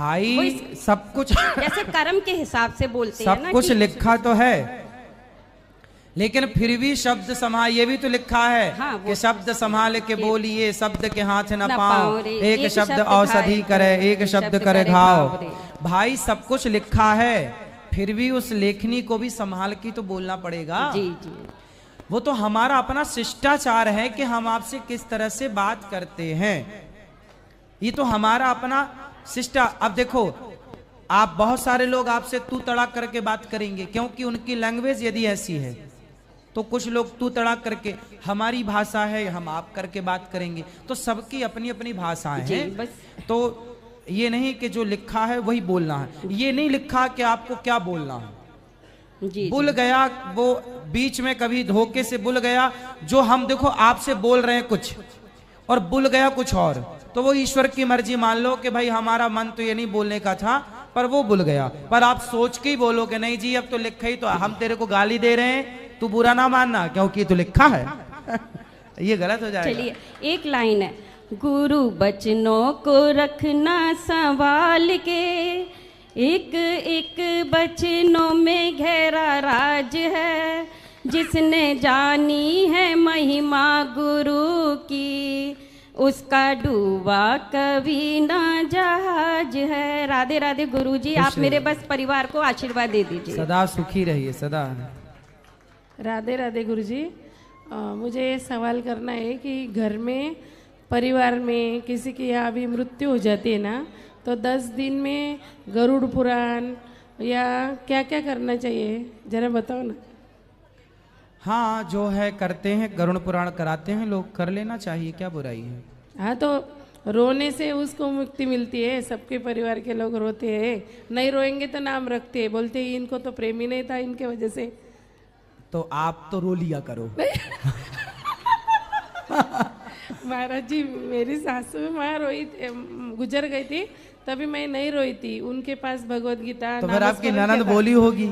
भाई सब कुछ जैसे कर्म के हिसाब से बोलते हैं सब ना कुछ लिखा तो है, लेकिन फिर भी शब्द संभाल, ये भी तो लिखा है हाँ, कि शब्द संभाल के बोलिए, शब्द के हाथ न न पाओ, पाओ रे, एक शब्द औषधि करे, एक शब्द करे घाव। भाई सब कुछ लिखा है, फिर भी उस लेखनी को भी संभाल के तो बोलना पड़ेगा। जी जी। वो तो हमारा अपना शिष्टाचार है कि हम आपसे किस तरह से बात करते हैं, ये तो हमारा अपना शिष्टा। अब देखो, आप बहुत सारे लोग आपसे तू तड़ाक करके बात करेंगे, क्योंकि उनकी लैंग्वेज यदि ऐसी है, तो कुछ लोग तू तड़ाक करके, हमारी भाषा है हम आप करके बात करेंगे, तो सबकी अपनी अपनी भाषाएं हैं। तो ये नहीं कि जो लिखा है वही बोलना है, ये नहीं लिखा कि आपको क्या बोलना है। जी, बुल गया वो बीच में कभी धोखे से बुल गया, जो हम देखो आपसे बोल रहे हैं कुछ और बुल गया कुछ और, तो वो ईश्वर की मर्जी मान लो कि भाई हमारा मन तो ये नहीं बोलने का था, पर वो बुल गया। पर आप सोच के ही बोलो कि नहीं जी अब तो लिखा ही, तो हम तेरे को गाली दे रहे हैं, तू बुरा ना मानना क्योंकि तो लिखा है। ये गलत हो जाएगा। चलिए एक लाइन है, गुरु बचनों को रखना संभाल के, एक एक बचनों में गहरा राज है, जिसने जानी है महिमा गुरु की, उसका डूबा कभी ना जहाज है। राधे राधे गुरु जी, आप मेरे बस परिवार को आशीर्वाद दे दीजिए। सदा सुखी रहिए सदा। राधे राधे गुरु जी, मुझे ये सवाल करना है कि घर में परिवार में किसी की यहाँ भी मृत्यु हो जाती है ना, तो 10 दिन में गरुड़ पुराण या क्या क्या करना चाहिए, जरा बताओ ना। हाँ जो है करते हैं, गरुड़ पुराण कराते हैं लोग, कर लेना चाहिए, क्या बुराई है। हाँ तो रोने से उसको मुक्ति मिलती है, सबके परिवार के लोग रोते हैं, नहीं रोएंगे तो नाम रखते हैं, बोलते हैं इनको तो प्रेमी नहीं था इनके वजह से। तो आप तो रो लिया करो। महाराज जी मेरी सासू माँ रोई गुजर गई थी, तभी मैं नहीं रोई थी, उनके पास भगवत गीता। तो फिर आपकी ननद बोली होगी।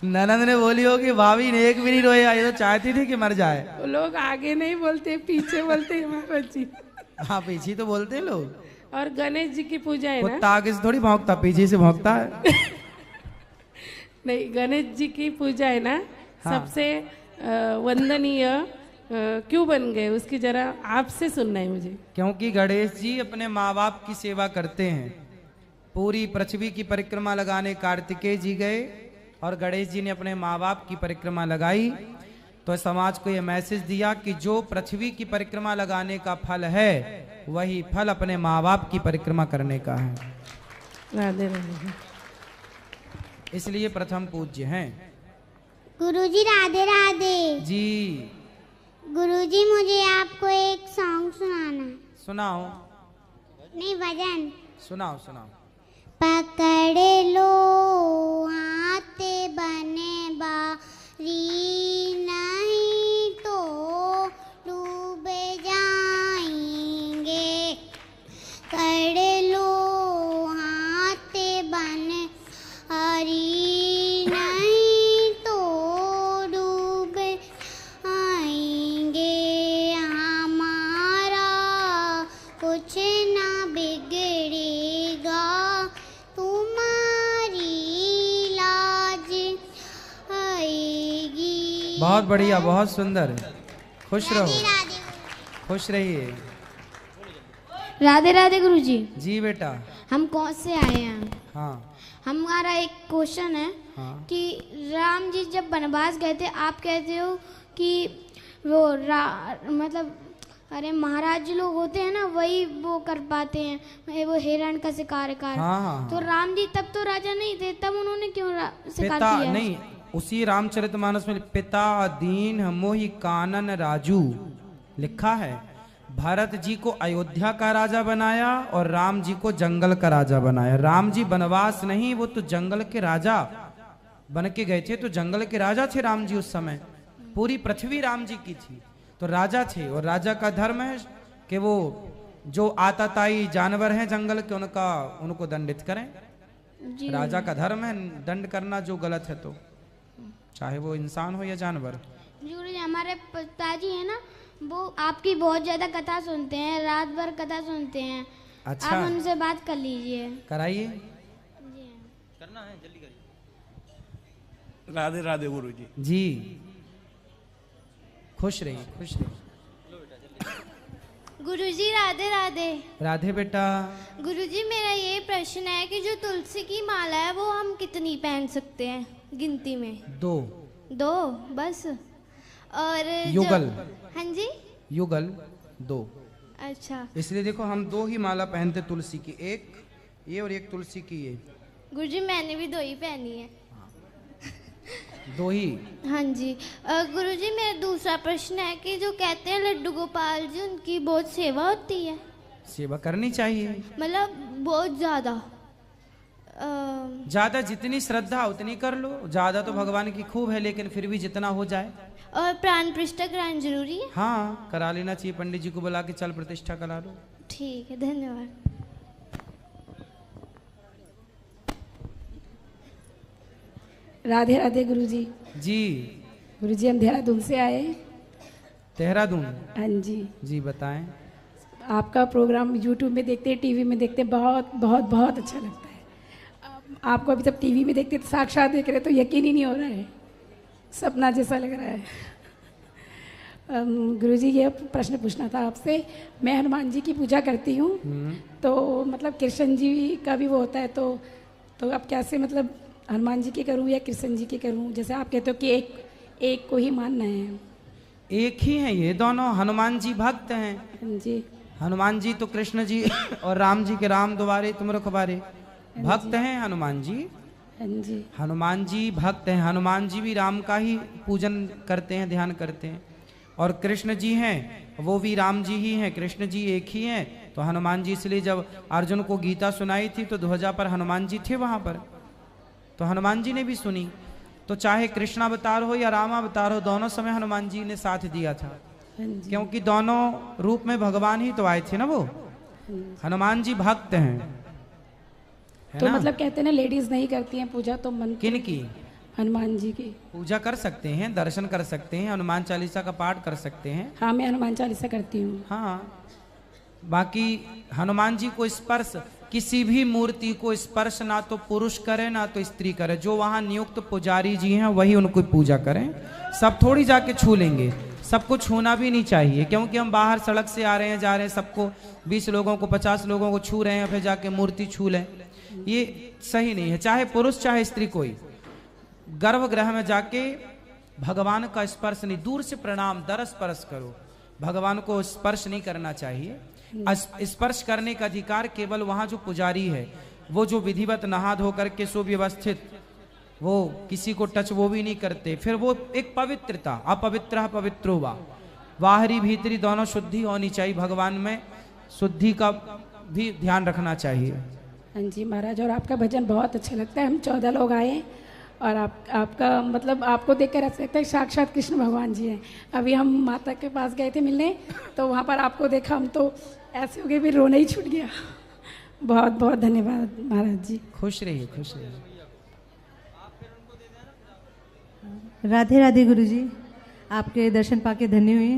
ननद ने बोली होगी भाभी ने एक भी नहीं रोया, ये तो चाहती थी कि मर जाए। लोग आगे नहीं बोलते पीछे बोलते हैं महाराज जी। हाँ पीछे तो बोलते हैं लोग। और गणेश जी की पूजा है ना, कुत्ता आगे से थोड़ी भौंकता, पीछे से भौंकता है। नहीं गणेश जी की पूजा है ना, हाँ। सबसे वंदनीय क्यों बन गए उसकी जरा आपसे सुनना है मुझे। क्योंकि गणेश जी अपने माँ बाप की सेवा करते हैं। पूरी पृथ्वी की परिक्रमा लगाने कार्तिकेय जी गए और गणेश जी ने अपने माँ बाप की परिक्रमा लगाई, तो समाज को यह मैसेज दिया कि जो पृथ्वी की परिक्रमा लगाने का फल है, वही फल अपने माँ बाप की परिक्रमा करने का है। राधे राधे। इसलिए प्रथम पूज्य हैं। गुरुजी राधे राधे जी गुरुजी, मुझे आपको एक सॉन्ग सुनाना है। सुनाओ। नहीं भजन सुनाओ सुनाओ। पकड़ लो हाथे बने बारी, नहीं तो डूब जाएंगे। कर लो हाथे बने हरी, नहीं तो डूब आएंगे। हमारा कुछ ना बिगड़ेगा, तुम्हारी लाज आएगी। बहुत बढ़िया, बहुत सुंदर। खुश रहो, राधे राधे। खुश रहिए। राधे राधे गुरुजी। जी बेटा। हम कौन से आए हैं? हाँ हमारा एक क्वेश्चन है हाँ। कि राम जी जब वनवास गए थे, आप कहते हो कि वो मतलब अरे महाराज जी लोग होते हैं ना, वही वो कर पाते हैं, वो हिरण का शिकार कर। हाँ, हाँ, तो राम जी तब तो राजा नहीं थे, तब उन्होंने क्यों शिकार पिता किया? नहीं, उसी रामचरितमानस में पिता दीन मोहि कानन राजू लिखा है। भरत जी को अयोध्या का राजा बनाया और राम जी को जंगल का राजा बनाया। राम जी वनवास नहीं, वो तो जंगल के राजा बन के गए थे, तो जंगल के राजा थे राम जी उस समय। पूरी पृथ्वी राम जी की थी, तो राजा थे। और राजा का धर्म है कि वो जो आताताई जानवर हैं जंगल के, उनको दंडित करें। राजा का धर्म है दंड करना जो गलत है, तो चाहे वो इंसान हो या जानवर। गुरुजी हमारे पिताजी है ना, वो आपकी बहुत ज्यादा कथा सुनते हैं, रात भर कथा सुनते हैं। अच्छा। आप उनसे बात कर लीजिए। कराइए। राधे राधे गुरु जी। जी खुश रहिए, खुश रहिए। गुरुजी राधे राधे। राधे बेटा। गुरुजी मेरा ये प्रश्न है कि जो तुलसी की माला है वो हम कितनी पहन सकते हैं गिनती में? 2 2 बस? और युगल। हाँ जी, युगल 2। अच्छा इसलिए देखो हम 2 ही माला पहनते तुलसी की, एक ये और एक तुलसी की ये। गुरुजी मैंने भी 2 ही पहनी है। 2 ही। हाँ जी। गुरुजी मेरा दूसरा प्रश्न है कि जो कहते हैं लड्डू गोपाल जी, उनकी बहुत सेवा होती है? सेवा करनी चाहिए, मतलब बहुत ज्यादा? ज्यादा जितनी श्रद्धा उतनी कर लो। ज्यादा तो भगवान की खूब है, लेकिन फिर भी जितना हो जाए। और प्राण प्रतिष्ठा कराना जरूरी है? हाँ करा लेना चाहिए, पंडित जी को बुला के चल प्रतिष्ठा करा लो। ठीक है, धन्यवाद। राधे राधे गुरुजी। जी। गुरुजी हम देहरादून से आए। देहरादून? हाँ जी। जी बताएं। आपका प्रोग्राम यूट्यूब में देखते हैं, टीवी में देखते हैं, बहुत बहुत बहुत अच्छा लगता है। आपको अभी तक टीवी में देखते तो साक्षात देख रहे तो यकीन ही नहीं हो रहा है, सपना जैसा लग रहा है। गुरुजी ये प्रश्न पूछना था आपसे। मैं हनुमान जी की पूजा करती हूँ, तो मतलब कृष्ण जी का भी वो होता है, तो अब कैसे मतलब हनुमान जी की करूँ या कृष्ण जी की करूँ? जैसे आप कहते हो कि एक को ही मानना है। एक ही हैं ये दोनों। हनुमान जी भक्त हैं। हाँ जी। हनुमान जी तो कृष्ण जी और राम जी के राम द्वारे तुम रखवारे। भक्त हैं हनुमान जी। हाँ जी। हनुमान जी भक्त हैं। हनुमान जी भी राम का ही पूजन करते हैं, ध्यान करते हैं। और कृष्ण जी हैं वो भी राम जी ही हैं, कृष्ण जी एक ही हैं। तो हनुमान जी इसलिए जब अर्जुन को गीता सुनाई थी तो ध्वजा पर हनुमान जी थे वहां पर, तो हनुमान जी ने भी सुनी। तो चाहे कृष्ण अवतार हो या राम अवतार हो, दोनों समय हनुमान जी ने साथ दिया था, क्योंकि दोनों रूप में भगवान ही तो आए थे ना वो। हनुमान जी भक्त हैं। तो मतलब कहते हैं ना लेडीज नहीं करती हैं पूजा, तो मन किन की? हनुमान जी की पूजा कर सकते हैं, दर्शन कर सकते हैं, हनुमान चालीसा का पाठ कर सकते हैं। हाँ मैं हनुमान चालीसा करती हूँ। हाँ बाकी हनुमान जी को स्पर्श, किसी भी मूर्ति को स्पर्श ना तो पुरुष करे ना तो स्त्री करे। जो वहाँ नियुक्त पुजारी जी हैं वही उनको पूजा करें। सब थोड़ी जाके छू लेंगे, सबको छूना भी नहीं चाहिए, क्योंकि हम बाहर सड़क से आ रहे हैं जा रहे हैं, सबको 20 लोगों को 50 लोगों को छू रहे हैं, फिर जाके मूर्ति छू लें, ये सही नहीं है। चाहे पुरुष चाहे स्त्री, कोई गर्भगृह में जाके भगवान का स्पर्श नहीं, दूर से प्रणाम दर स्पर्श करो, भगवान को स्पर्श नहीं करना चाहिए। स्पर्श करने का अधिकार केवल वहां जो पुजारी है, वो जो विधिवत नहा धो करके सुव्यवस्थित, वो किसी को टच वो भी नहीं करते। फिर वो एक पवित्रता, अपवित्र पवित्रो वा, बाहरी भीतरी दोनों शुद्धि होनी चाहिए। भगवान में शुद्धि का भी ध्यान रखना चाहिए। हाँ जी महाराज, और आपका भजन बहुत अच्छा लगता है। हम 14 लोग आए और आपका मतलब आपको देखकर ऐसा लगता है साक्षात कृष्ण भगवान जी हैं। अभी हम माता के पास गए थे मिलने, तो वहाँ पर आपको देखा, हम तो ऐसे हो गए, भी रोना ही छूट गया। बहुत बहुत धन्यवाद महाराज जी। खुश रहिए, खुश रहिए। राधे राधे गुरुजी, आपके दर्शन पाके धन्य हुए।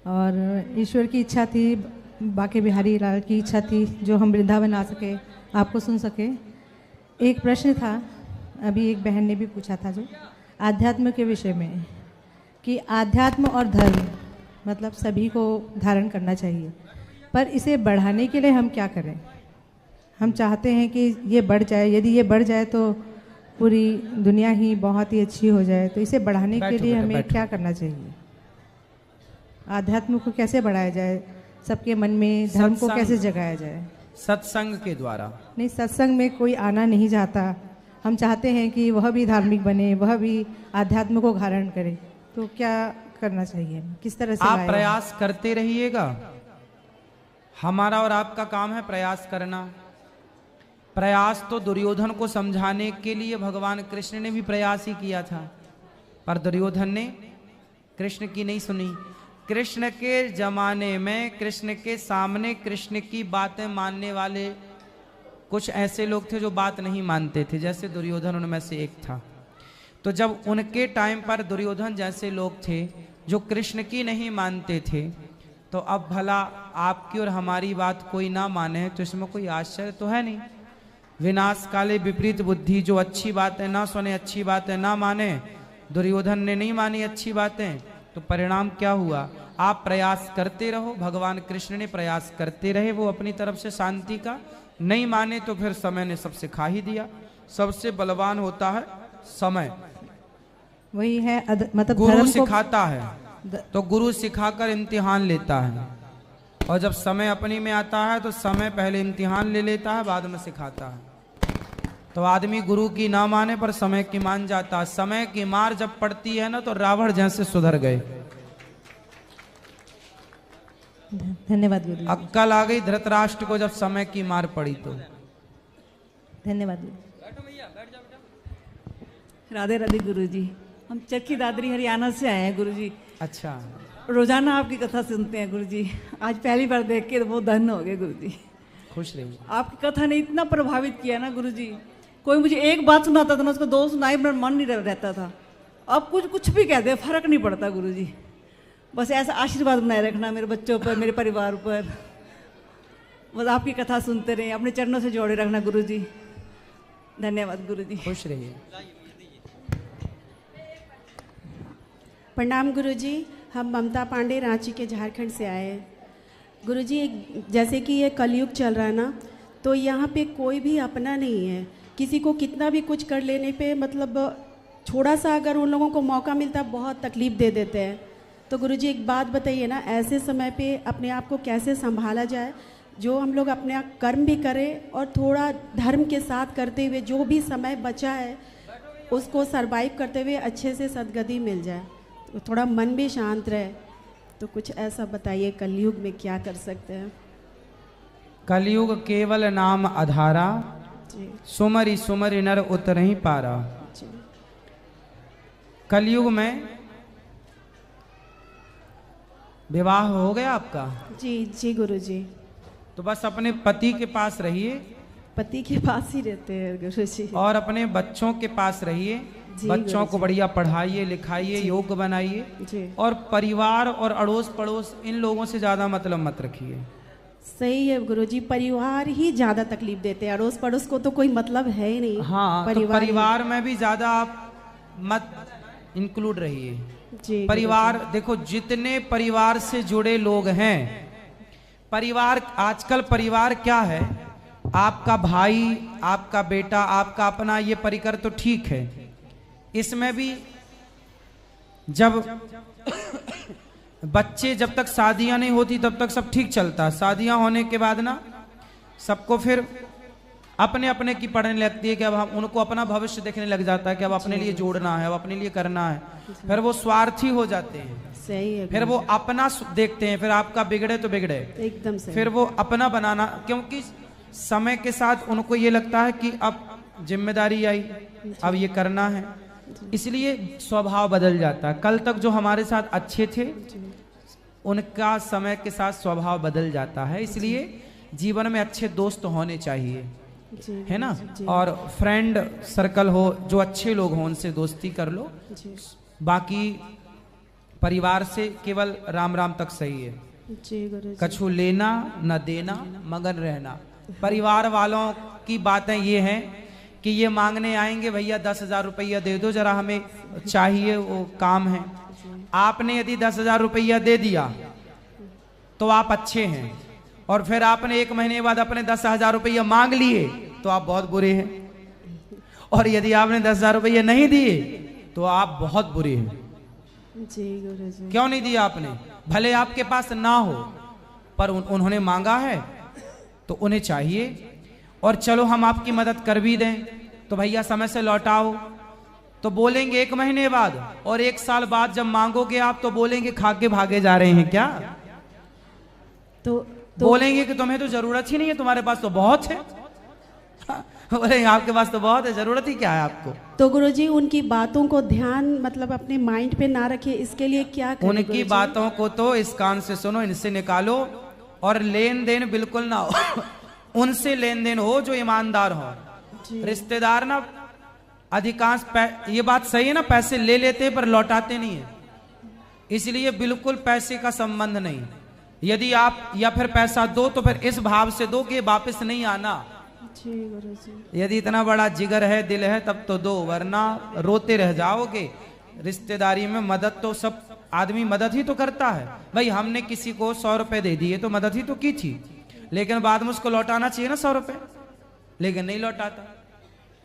और ईश्वर की इच्छा थी, बाके बिहारी लाल की इच्छा थी, जो हम वृंदावन आ सके, आपको सुन सके। एक प्रश्न था, अभी एक बहन ने भी पूछा था, जो आध्यात्म के विषय में, कि आध्यात्म और धर्म मतलब सभी को धारण करना चाहिए, पर इसे बढ़ाने के लिए हम क्या करें? हम चाहते हैं कि ये बढ़ जाए, यदि ये बढ़ जाए तो पूरी दुनिया ही बहुत ही अच्छी हो जाए, तो इसे बढ़ाने के लिए हमें क्या करना चाहिए? आध्यात्म को कैसे बढ़ाया जाए, सबके मन में धर्म को कैसे जगाया जाए? सत्संग के द्वारा। नहीं, सत्संग में कोई आना नहीं चाहता। हम चाहते हैं कि वह भी धार्मिक बने, वह भी आध्यात्म को धारण करे, तो क्या करना चाहिए, किस तरह से? आप प्रयास करते रहिएगा। हमारा और आपका काम है प्रयास करना। प्रयास तो दुर्योधन को समझाने के लिए भगवान कृष्ण ने भी प्रयास ही किया था, पर दुर्योधन ने कृष्ण की नहीं सुनी। कृष्ण के जमाने में, कृष्ण के सामने कृष्ण की बातें मानने वाले कुछ ऐसे लोग थे जो बात नहीं मानते थे, जैसे दुर्योधन उनमें से एक था। तो जब उनके टाइम पर दुर्योधन जैसे लोग थे जो कृष्ण की नहीं मानते थे, तो तो अब भला आपकी और हमारी बात कोई ना माने तो इसमें कोई आश्चर्य तो है नहीं। विनाश काले विपरीत बुद्धि, जो अच्छी बातें ना सुने, अच्छी बातें ना माने, दुर्योधन ने नहीं मानी अच्छी बातें, तो परिणाम क्या हुआ? आप प्रयास करते रहो, भगवान कृष्ण ने प्रयास करते रहे वो अपनी तरफ से शांति का, नहीं माने तो फिर समय ने सब सिखा ही दिया। सबसे बलवान होता है समय, वही है मतलब गुरु धर्म को सिखाता है तो गुरु सिखाकर इम्तिहान लेता है, और जब समय अपनी में आता है तो समय पहले इम्तिहान ले लेता है, बाद में सिखाता है। तो आदमी गुरु की ना माने पर समय की मान जाता है। समय की मार जब पड़ती है ना तो रावण जैसे सुधर गए। धन्यवाद गुरु जी। अक्कल आ गई धृतराष्ट्र को जब समय की मार पड़ी तो। धन्यवाद गुरु। राधे राधे गुरु जी। हम चरखी दादरी हरियाणा से आए हैं गुरु जी। अच्छा, रोजाना आपकी कथा सुनते हैं गुरु जी। आज पहली बार देख के बहुत धन्य हो गए गुरु जी। खुश रहिए। आपकी कथा ने इतना प्रभावित किया ना गुरु जी, कोई मुझे एक बात सुनाता था ना उसको दो सुनाई मेरा मन नहीं रहता था। अब कुछ भी कह दे फर्क नहीं पड़ता गुरु जी। बस ऐसा आशीर्वाद बनाए रखना मेरे बच्चों पर, मेरे परिवार पर। बस आपकी कथा सुनते रहे, अपने चरणों से जोड़े रखना गुरु जी। धन्यवाद गुरु जी। खुश रहिए। प्रणाम गुरुजी। हम ममता पांडे रांची के झारखंड से आए हैं। गुरुजी, जैसे कि ये कलयुग चल रहा है ना, तो यहाँ पे कोई भी अपना नहीं है। किसी को कितना भी कुछ कर लेने पे मतलब थोड़ा सा अगर उन लोगों को मौका मिलता बहुत तकलीफ दे देते हैं। तो गुरुजी एक बात बताइए ना, ऐसे समय पे अपने आप को कैसे संभाला जाए, जो हम लोग अपने आप कर्म भी करें और थोड़ा धर्म के साथ करते हुए जो भी समय बचा है उसको सरवाइव करते हुए अच्छे से सद्गति मिल जाए, तो थोड़ा मन भी शांत रहे। तो कुछ ऐसा बताइए, कलयुग में क्या कर सकते हैं? कलयुग केवल नाम आधारा, जी सुमरि सुमरि नर उतरहि पारा। जी कलयुग में विवाह हो गया आपका, जी जी गुरुजी। तो बस अपने पति के पास रहिए पति के पास ही रहते हैं गुरुजी। और अपने बच्चों के पास रहिए। जी बच्चों को गुरुजी। बढ़िया पढ़ाइए लिखाइए, योग्य बनाइए। जी और परिवार और अड़ोस पड़ोस इन लोगों से ज्यादा मतलब मत रखिए। सही है गुरुजी, परिवार ही ज्यादा तकलीफ देते हैं, अड़ोस पड़ोस को तो कोई मतलब है ही नहीं। हाँ, तो परिवार में भी ज्यादा आप मत इंक्लूड रहिए। जी परिवार देखो, जितने परिवार से जुड़े लोग हैं, परिवार आजकल परिवार क्या है, आपका भाई, आपका बेटा, आपका अपना, ये परिकर तो ठीक है। इसमें भी जब बच्चे, जब तक शादियां नहीं होती तब तक सब ठीक चलता। शादियां होने के बाद ना सबको फिर अपने अपने की पढ़ने लगती है कि अब हम उनको अपना भविष्य देखने लग जाता है कि अब अपने लिए जोड़ना है, अब अपने लिए करना है। फिर वो स्वार्थी हो जाते हैं, सही है फिर वो अपना देखते हैं, फिर आपका बिगड़े तो बिगड़े, एकदम सही। फिर वो अपना बनाना, क्योंकि समय के साथ उनको ये लगता है कि अब जिम्मेदारी आई, अब ये करना है, इसलिए स्वभाव बदल जाता है। कल तक जो हमारे साथ अच्छे थे उनका समय के साथ स्वभाव बदल जाता है। इसलिए जीवन में अच्छे दोस्त होने चाहिए, जी है ना। जी और फ्रेंड सर्कल हो, जो अच्छे लोग हों उनसे दोस्ती कर लो। जी बाकी परिवार से केवल राम राम तक सही है। जी गुरुजी। कछु लेना न देना, मगन रहना। परिवार वालों की बातें ये हैं कि ये मांगने आएंगे, भैया 10,000 रुपया दे दो जरा, हमें चाहिए, वो काम है। आपने यदि 10,000 रुपया दे दिया तो आप अच्छे हैं, और फिर आपने 1 महीने बाद अपने 10,000 रुपया मांग लिए तो आप बहुत बुरे हैं। और यदि आपने 10,000 रुपया नहीं दिए तो आप बहुत बुरे हैं। जी गुरुजी। क्यों नहीं दिया आपने? भले आपके पास ना हो, पर उन्होंने मांगा है तो उन्हें चाहिए। और चलो हम आपकी मदद कर भी दें तो भैया समय से लौटाओ, तो बोलेंगे 1 महीने बाद, और 1 साल बाद जब मांगोगे आप तो बोलेंगे खा के भागे जा रहे हैं क्या। तो बोलेंगे कि तुम्हें तो जरूरत ही नहीं है, तुम्हारे पास तो बहुत है। बोलेंगे आपके पास तो बहुत है, जरूरत ही क्या है आपको। तो गुरुजी उनकी बातों को ध्यान मतलब अपने माइंड पे ना रखे, इसके लिए क्या करें उनकी गुरुजी? बातों को तो इस कान से सुनो, इनसे निकालो, और लेन देन बिल्कुल ना हो। उनसे लेन देन हो जो ईमानदार हो। रिश्तेदार ना अधिकांश ये बात सही है ना, पैसे ले लेते हैं पर लौटाते नहीं है, इसलिए बिल्कुल पैसे का संबंध नहीं। यदि आप या फिर पैसा दो तो फिर इस भाव से दो कि वापस नहीं आना। जी गुरुजी। यदि इतना बड़ा जिगर है, दिल है, तब तो दो, वरना रोते रह जाओगे। रिश्तेदारी में मदद तो सब आदमी मदद ही तो करता है। भाई हमने किसी को 100 रुपए दे दिए तो मदद ही तो की थी, लेकिन बाद में उसको लौटाना चाहिए ना 100 रुपए, लेकिन नहीं लौटाता।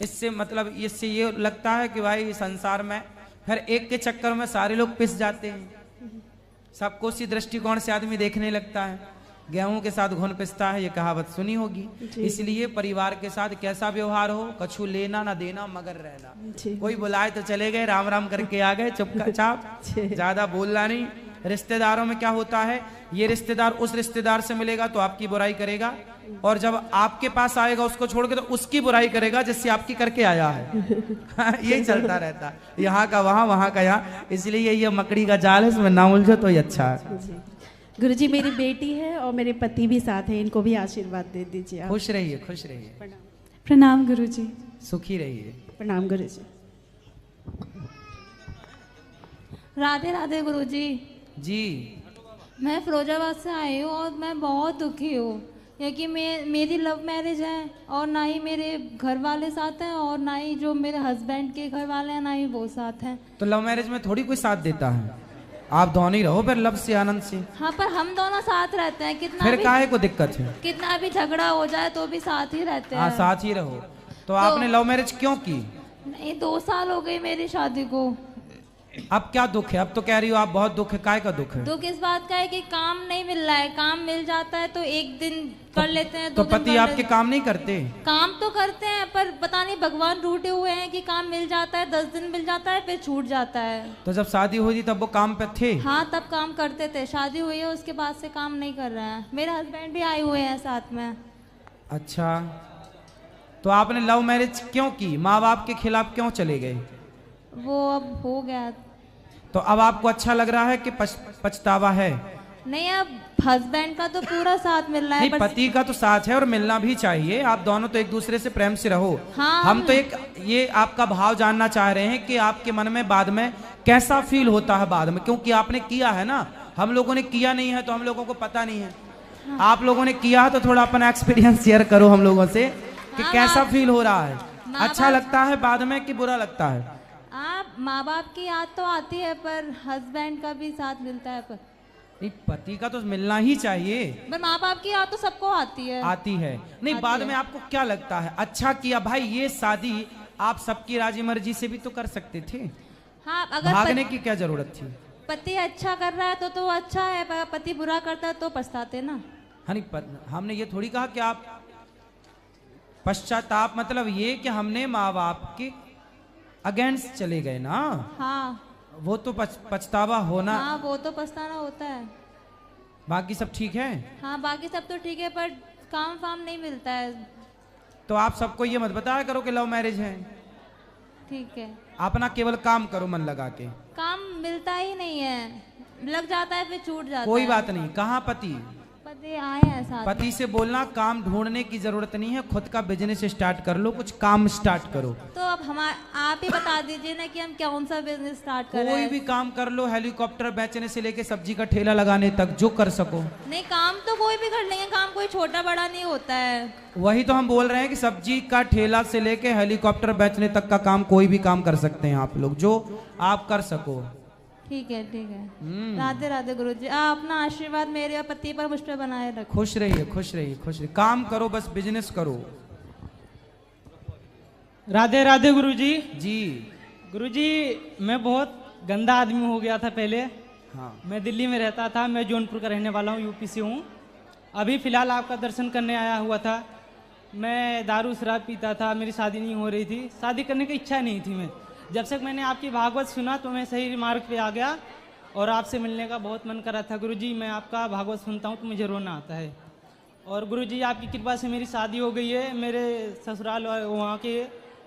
इससे मतलब इससे ये लगता है कि भाई संसार में फिर एक के चक्कर में सारे लोग पिस जाते हैं। सबको उसी दृष्टिकोण से आदमी देखने लगता है। गेहूं के साथ घुन पिसता है, ये कहावत सुनी होगी। इसलिए परिवार के साथ कैसा व्यवहार हो, कछु लेना ना देना मगर रहना। कोई बुलाए तो चले गए, राम राम करके आ गए चुपचाप, ज्यादा बोलना नहीं। रिश्तेदारों में क्या होता है, ये रिश्तेदार उस रिश्तेदार से मिलेगा तो आपकी बुराई करेगा, और जब आपके पास आएगा उसको छोड़ के तो उसकी बुराई करेगा जिससे आपकी करके आया है। यही चलता रहता है, यहाँ का वहाँ, वहाँ का यहाँ। इसलिए ये मकड़ी का जाल है, इसमें ना उलझो तो ये अच्छा है। गुरुजी मेरी बेटी है और मेरे पति भी साथ हैं, इनको भी आशीर्वाद दे दीजिए आप। खुश रहिए, खुश रहिए। प्रणाम गुरुजी। सुखी रहिए। प्रणाम गुरुजी। राधे राधे गुरुजी। जी मैं फिरोजाबाद से आई हूँ और मैं बहुत दुखी हूँ, क्योंकि मेरी लव मैरिज है और ना ही मेरे घर वाले साथ हैं और ना ही जो मेरे हस्बैंड के घर वाले हैं ना ही वो साथ हैं। तो लव मैरिज में थोड़ी कोई साथ देता है, आप दोनों ही रहो फिर लब से आनंद से। हाँ पर हम दोनों साथ रहते हैं, कितना फिर भी काहे को दिक्कत है, कितना भी झगड़ा हो जाए तो भी साथ ही रहते हैं। हाँ साथ ही रहो। तो आपने लव मैरिज क्यों की? नहीं 2 साल हो गए मेरी शादी को। अब क्या दुख है? अब तो कह रही हो आप बहुत दुख है, काय का दुख है? दुख इस बात का है कि काम नहीं मिल रहा है। काम मिल जाता है तो एक दिन कर लेते हैं, तो 2 दिन पति कर आपके लेते हैं। काम नहीं करते? काम तो करते हैं पर पता नहीं भगवान रूठे हुए हैं कि काम मिल जाता है, 10 दिन मिल जाता है फिर छूट जाता है। तो जब शादी हुई थी तब वो काम पे थे? हाँ तब काम करते थे, शादी हुई है उसके बाद से काम नहीं कर रहे हैं। मेरे हस्बैंड भी आए हुए हैं साथ में। अच्छा, तो आपने लव मैरिज क्यों की? माँ बाप के खिलाफ क्यों चले गए? वो अब हो गया। तो अब आपको अच्छा लग रहा है कि पछतावा है? नहीं अब हस्बैंड का तो पूरा साथ मिल रहा है। नहीं, पति का तो साथ है और मिलना भी चाहिए। आप दोनों तो एक दूसरे से प्रेम से रहो। हाँ, हम तो एक ये आपका भाव जानना चाह रहे हैं कि आपके मन में बाद में कैसा फील होता है बाद में, क्योंकि आपने किया है ना, हम लोगों ने किया नहीं है तो हम लोगों को पता नहीं है। हाँ। आप लोगों ने किया है तो थोड़ा अपना एक्सपीरियंस शेयर करो हम लोगों से कि हाँ, कैसा फील हो रहा है, अच्छा बाप, लगता है बाद में कि बुरा लगता है? आप माँ बाप की याद तो आती है पर हस्बैंड का भी साथ मिलता है। पर नहीं, पति का तो मिलना ही चाहिए। पर माँ बाप की याद तो सबको आती है। आती है। नहीं आती बाद है। में आपको क्या लगता है अच्छा किया? भाई ये शादी आप सबकी राजी मर्जी से भी तो कर सकते थे, हाँ अगर भागने की क्या जरूरत थी? पति अच्छा कर रहा है तो अच्छा है, पर पति बुरा करता है तो पछताते ना। हनी हमने ये थोड़ी कहा कि आप पश्चाताप, मतलब ये कि हमने माँ बाप के अगेंस्ट चले गए ना। हाँ वो तो पछतावा होना। हाँ वो तो पछताना होता है। बाकी सब ठीक है? हाँ बाकी सब तो ठीक है पर काम फाम नहीं मिलता है। तो आप सबको ये मत बताया करो कि लव मैरिज है। ठीक है, अपना केवल काम करो मन लगा के। काम मिलता ही नहीं है, लग जाता है फिर छूट जाता कोई है। बात नहीं। कहाँ पति? पति आए हैं साथ। पति से बोलना काम ढूंढने की जरूरत नहीं है, खुद का बिजनेस स्टार्ट कर लो, कुछ काम स्टार्ट करो। तो अब आप ही बता दीजिए ना कि हम कौन सा बिजनेस स्टार्ट करें। कोई भी काम कर लो, हेलीकॉप्टर बेचने से लेके सब्जी का ठेला लगाने तक, जो कर सको। नहीं काम तो कोई भी कर लेंगे, काम कोई छोटा बड़ा नहीं होता है। वही तो हम बोल रहे हैं कि सब्जी का ठेला से लेके हेलीकॉप्टर बेचने तक का काम, कोई भी काम कर सकते हैं आप लोग, जो आप कर सको। ठीक है ठीक है। राधे राधे गुरुजी, आप अपना आशीर्वाद मेरे और पति पर मुझ पर बनाए रखो। खुश रहिए, खुश रहिए, खुश रहिए। काम करो, बस बिजनेस करो। राधे राधे गुरुजी। जी गुरुजी, मैं बहुत गंदा आदमी हो गया था पहले। हाँ। मैं दिल्ली में रहता था, मैं जौनपुर का रहने वाला हूँ, यूपी से हूँ। अभी फ़िलहाल आपका दर्शन करने आया हुआ था। मैं दारू शराब पीता था, मेरी शादी नहीं हो रही थी, शादी करने की इच्छा नहीं थी। मैं जब से मैंने आपकी भागवत सुना तो मैं सही मार्ग पे आ गया और आपसे मिलने का बहुत मन कर रहा था। गुरुजी मैं आपका भागवत सुनता हूँ तो मुझे रोना आता है। और गुरुजी आपकी कृपा से मेरी शादी हो गई है। मेरे ससुराल और वहाँ के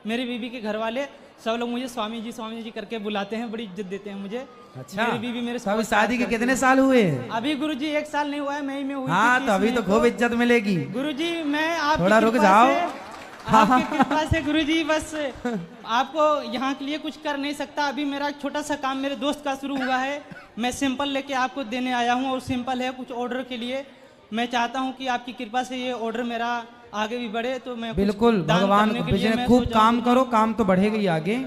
मेरी बीवी के घर वाले सब लोग मुझे स्वामी जी करके बुलाते हैं, बड़ी इज्जत देते हैं मुझे। अच्छा, मेरी बीवी मेरे सब शादी के कितने साल हुए हैं? अभी गुरुजी 1 साल नहीं हुआ है, मई में हुई। हाँ तो अभी तो खूब इज्जत मिलेगी। गुरुजी मैं आप थोड़ा रुक जाओ। आपकी कृपा से गुरुजी बस आपको यहाँ के लिए कुछ कर नहीं सकता। अभी मेरा छोटा सा काम मेरे दोस्त का शुरू हुआ है, मैं सैंपल लेके आपको देने आया हूँ और सैंपल है कुछ ऑर्डर के लिए। मैं चाहता हूँ कि आपकी कृपा से ये ऑर्डर मेरा आगे भी बढ़े, तो मैं बिल्कुल भगवान बिजनेस खूब काम करो, काम तो बढ़ेगा ही आगे।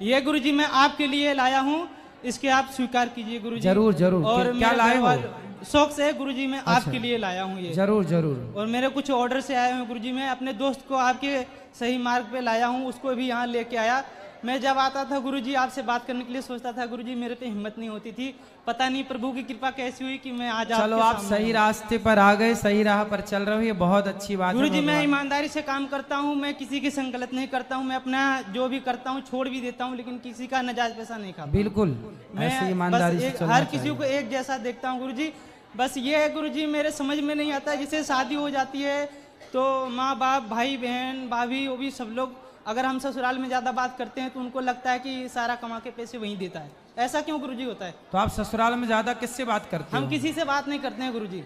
ये गुरुजी मैं आपके लिए लाया हूँ, इसके आप स्वीकार कीजिए गुरुजी। जरूर जरूर। और क्या लाए हो? शौक से है गुरुजी, मैं आपके लिए लाया हूँ ये। जरूर जरूर। और मेरे कुछ ऑर्डर से आए हुए गुरुजी, मैं अपने दोस्त को आपके सही मार्ग पे लाया हूँ, उसको भी यहाँ लेके आया। मैं जब आता था गुरुजी आपसे बात करने के लिए सोचता था गुरुजी मेरे पे हिम्मत नहीं होती थी, पता नहीं प्रभु की कृपा कैसी हुई कि मैं आज चलो आप सही रास्ते पर आ गए, सही राह पर चल रहे हो, ये बहुत अच्छी बात है। गुरुजी मैं ईमानदारी से काम करता हूँ, मैं किसी की संग गलत नहीं करता हूँ, मैं अपना जो भी करता हूँ छोड़ भी देता हूँ, लेकिन किसी का नाजायज पैसा नहीं खाता। बिल्कुल ऐसी ईमानदारी से चलना हर किसी को एक जैसा देखता हूँ गुरुजी। बस ये है गुरुजी मेरे समझ में नहीं आता, जिसे शादी हो जाती है तो माँ बाप भाई बहन भाभी वो भी सब लोग अगर हम ससुराल में ज्यादा बात करते हैं तो उनको लगता है कि सारा कमा के पैसे वहीं देता है। ऐसा क्यों गुरुजी होता है? तो आप ससुराल में ज्यादा किससे बात करते हो? हम किसी से बात नहीं करते हैं गुरुजी।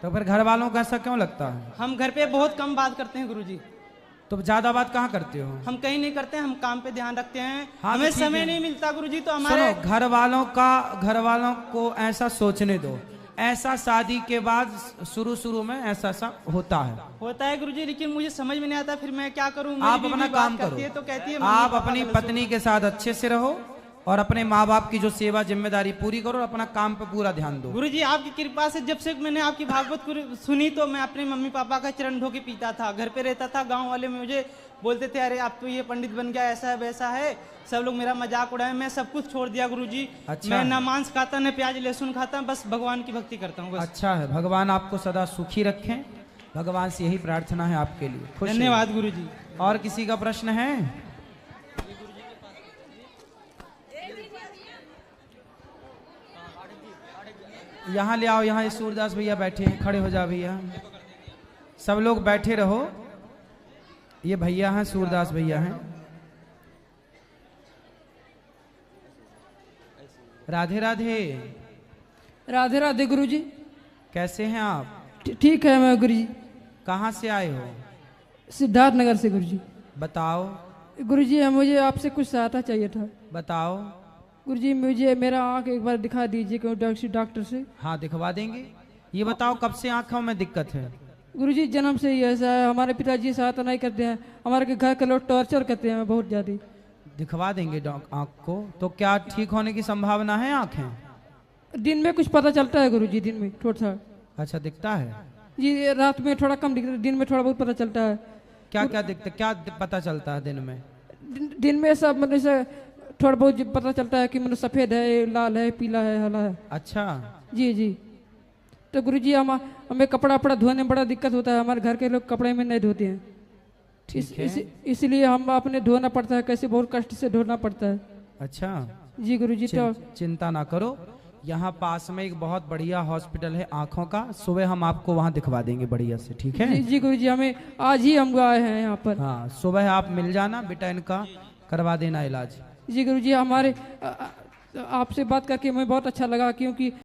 तो फिर घर वालों को ऐसा क्यों लगता है? हम घर पे बहुत कम बात करते हैं गुरुजी। तो ज्यादा बात कहाँ करते हो? हम कहीं नहीं करते हैं, हम काम पे ध्यान रखते हैं। हाँ, हमें तो ठीक समय है। नहीं मिलता गुरुजी, तो हमारे सुनो, घर वालों को ऐसा सोचने दो, ऐसा शादी के बाद शुरू में ऐसा होता है गुरुजी, लेकिन मुझे समझ में नहीं आता, फिर मैं क्या करूं? मेरी आप बीवी अपना बात काम करती है करो, तो कहती है आप मम्मी अपनी पापा पत्नी के साथ अच्छे से रहो और अपने माँ बाप की जो सेवा जिम्मेदारी पूरी करो और अपना काम पे पूरा ध्यान दो। गुरुजी आपकी कृपा से जब से मैंने आपकी भागवत सुनी तो मैं अपने मम्मी पापा का चरण धो के पीता था। घर पे रहता था, गांव वाले मुझे बोलते थे अरे आप तो ये पंडित बन गया, ऐसा है वैसा है, सब लोग मेरा मजाक उड़ाए। मैं सब कुछ छोड़ दिया गुरुजी। अच्छा। मैं ना मांस खाता न प्याज लहसुन खाता, बस भगवान की भक्ति करता हूँ। अच्छा है, भगवान आपको सदा सुखी रखें, भगवान से यही प्रार्थना है आपके लिए। खुश रहिए। धन्यवाद गुरुजी। और किसी का प्रश्न है? यहाँ ले आओ, यहाँ ये सूरदास भैया बैठे हैं, खड़े हो जा भैया, सब लोग बैठे रहो। ये भैया हैं, सूरदास भैया हैं। राधे राधे। राधे राधे गुरुजी। कैसे हैं आप? ठीक है मैं गुरुजी। कहाँ से आए हो? सिद्धार्थ नगर से गुरुजी। बताओ। गुरुजी मुझे आपसे कुछ सहायता चाहिए था। बताओ। गुरुजी मुझे मेरा आँख एक बार दिखा दीजिए डॉक्टर से। हाँ दिखवा देंगे। ये बताओ कब से आँखों में दिक्कत है? गुरुजी जन्म से ही ऐसा है, हमारे पिताजी सहायता नहीं करते हैं, हमारे घर के लोग टॉर्चर करते हैं बहुत ज्यादा। दिखवा देंगे आँख को। तो क्या ठीक होने की संभावना है आँखें? दिन में कुछ पता चलता है गुरुजी, दिन में थोड़ा सा। अच्छा दिखता है जी, रात में थोड़ा कम दिखता है, दिन में थोड़ा बहुत पता चलता है। क्या क्या दिखता, क्या पता चलता है दिन में? दिन में सब मतलब से थोड़ा बहुत पता चलता है कि मतलब सफेद है, लाल है, पीला है, हरा है। अच्छा जी जी। तो गुरुजी हमें कपड़ा धोने में बड़ा दिक्कत होता है, हमारे घर के लोग कपड़े में नहीं धोते हैं। इसलिए हम अपने धोना पड़ता है, कैसे बहुत कष्ट से धोना पड़ता है। अच्छा जी गुरुजी। तो चिंता ना करो, यहाँ पास में एक बहुत बढ़िया हॉस्पिटल है आँखों का, सुबह हम आपको वहाँ दिखवा देंगे बढ़िया से, ठीक है? जी गुरुजी, हमें आज ही हम आए हैं यहाँ पर। हाँ सुबह आप मिल जाना बेटा, इनका करवा देना इलाज। जी गुरुजी, हमारे आपसे बात करके हमें बहुत अच्छा लगा, क्योंकि